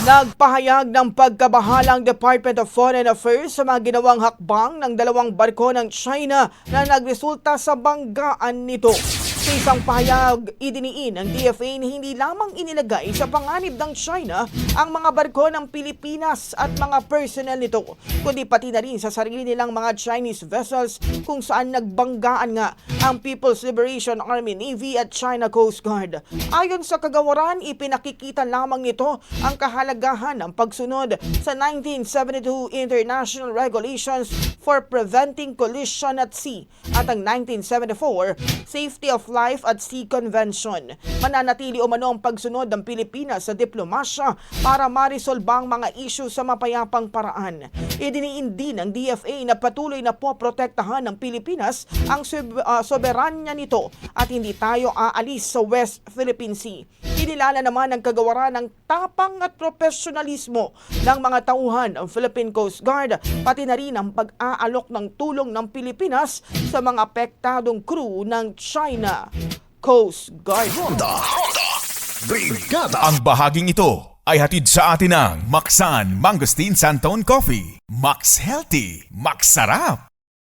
Nagpahayag ng pagkabahalang Department of Foreign Affairs sa mga ginawang hakbang ng dalawang barko ng China na nagresulta sa banggaan nito. Sa isang pahayag, idiniin ng DFA na hindi lamang inilagay sa panganib ng China ang mga barko ng Pilipinas at mga personnel nito, kundi pati na rin sa sarili nilang mga Chinese vessels kung saan nagbanggaan nga ang People's Liberation Army Navy at China Coast Guard. Ayon sa kagawaran, ipinakikita lamang nito ang kahalagahan ng pagsunod sa 1972 International Regulations for Preventing Collision at Sea at ang 1974 Safety of Life at Sea Convention. Mananatili umano ang pagsunod ng Pilipinas sa diplomasya para marisolbang mga isyu sa mapayapang paraan. Idiniin din ng DFA na patuloy na poprotektahan ng Pilipinas ang soberanya nito at hindi tayo aalis sa West Philippine Sea. Inilala naman ng kagawaran ng tapang at profesionalismo ng mga tauhan ng Philippine Coast Guard, pati na rin ang pag-aalok ng tulong ng Pilipinas sa mga apektadong crew ng China Coast Guard. Ang bahaging ito ay hatid sa atin ng Maxan Mangosteen Santon Coffee. Max Healthy, Max Sarap.